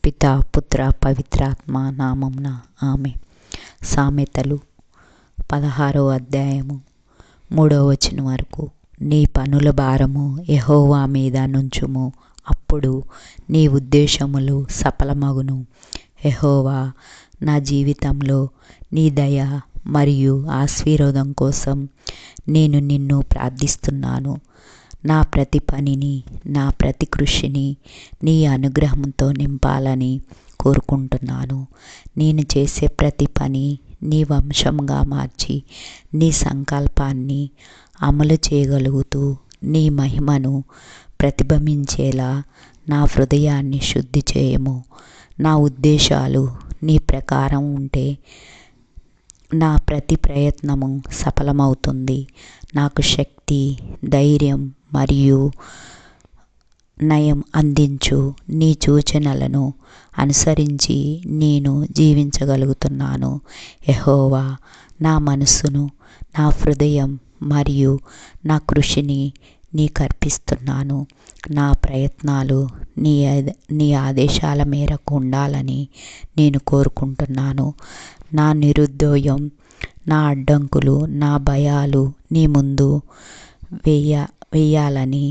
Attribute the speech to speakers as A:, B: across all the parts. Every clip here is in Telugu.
A: పితా పుత్ర పవిత్రాత్మ నామమున ఆమెన్. సామెతలు 16వ అధ్యాయము 3వ వచనం వరకు. నీ పనుల భారము యెహోవా మీద నుంచుము, అప్పుడు నీ ఉద్దేశములు సఫలమగును. యెహోవా, నా జీవితంలో నీ దయ మరియు ఆశీర్వాదం కోసం నేను నిన్ను ప్రార్థిస్తున్నాను. నా ప్రతి పనిని, నా ప్రతి కృషిని నీ అనుగ్రహంతో నింపాలని కోరుకుంటున్నాను. నేను చేసే ప్రతి పని నీ వంశంగా మార్చి నీ సంకల్పాన్ని అమలు చేయగలుగుతూ నీ మహిమను ప్రతిబింబించేలా నా హృదయాన్ని శుద్ధి చేయము. నా ఉద్దేశాలు నీ ప్రకారం ఉంటే నా ప్రతి ప్రయత్నము సఫలమవుతుంది. నాకు శక్తి, ధైర్యం మరియు నయం అందించు. నీ సూచనలను అనుసరించి నేను జీవించగలుగుతున్నాను. యెహోవా, నా మనసును, నా హృదయం మరియు నా కృషిని నీకు అర్పిస్తున్నాను. నా ప్రయత్నాలు నీ ఆదేశాల మేరకు ఉండాలని నేను కోరుకుంటున్నాను. నా నిరుద్యోగం, నా అడ్డంకులు, నా భయాలు నీ ముందు వేయాలని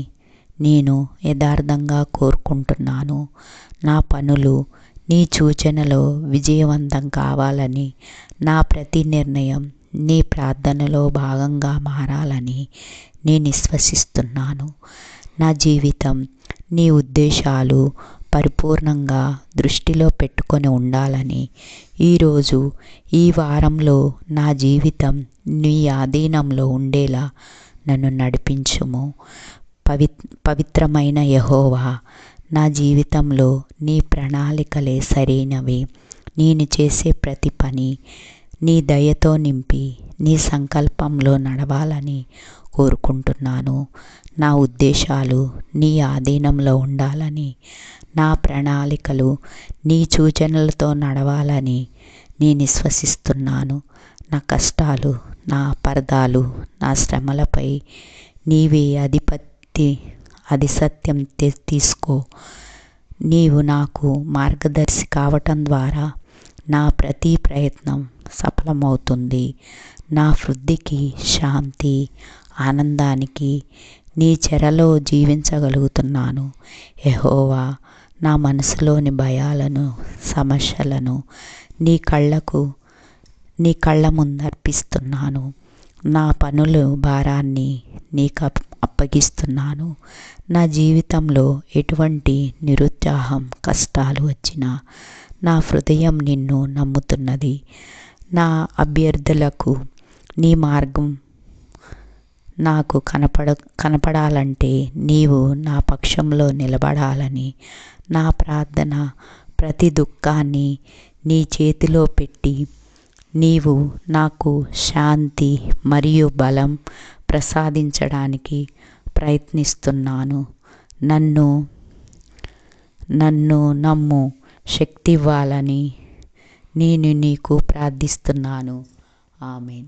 A: నేను యథార్థంగా కోరుకుంటున్నాను. నా పనులు నీ సూచనలో విజయవంతం కావాలని, నా ప్రతి నిర్ణయం నీ ప్రార్థనలో భాగంగా మారాలని నేను విశ్వసిస్తున్నాను. నా జీవితం నీ ఉద్దేశాలు పరిపూర్ణంగా దృష్టిలో పెట్టుకొని ఉండాలని, ఈరోజు ఈ వారంలో నా జీవితం నీ ఆధీనంలో ఉండేలా నన్ను నడిపించుము. పవిత్రమైన యెహోవా, నా జీవితంలో నీ ప్రణాళికలే సరైనవి. నేను చేసే ప్రతి పని నీ దయతో నింపి నీ సంకల్పంలో నడవాలని కోరుకుంటున్నాను. నా ఉద్దేశాలు నీ ఆధీనంలో ఉండాలని, నా ప్రణాళికలు నీ సూచనలతో నడవాలని నేను విశ్వసిస్తున్నాను. నా కష్టాలు, నా అపార్థాలు, నా శ్రమలపై నీవే ఆధిపత్యం తీసుకో. నీవు నాకు మార్గదర్శి కావటం ద్వారా నా ప్రతి ప్రయత్నం సఫలమవుతుంది. నా వృద్ధికి, శాంతి, ఆనందానికి నీ చెరలో జీవించగలుగుతున్నాను. యెహోవా, నా మనసులోని భయాలను, సమస్యలను నీ కళ్ళ ముందు అర్పిస్తున్నాను. నా పనుల భారాన్ని నీకు అప్పగిస్తున్నాను. నా జీవితంలో ఎటువంటి నిరుత్సాహం, కష్టాలు వచ్చినా నా హృదయం నిన్ను నమ్ముతున్నది. నా అభ్యర్థులకు నీ మార్గం నాకు కనపడాలంటే నీవు నా పక్షంలో నిలబడాలని, నా ప్రార్థన ప్రతి దుఃఖాన్ని నీ చేతిలో పెట్టి నీవు నాకు శాంతి మరియు బలం ప్రసాదించడానికి ప్రయత్నిస్తున్నాను. నన్ను నమ్ము, శక్తి ఇవ్వాలని నేను నీకు ప్రార్థిస్తున్నాను. ఆమేన్.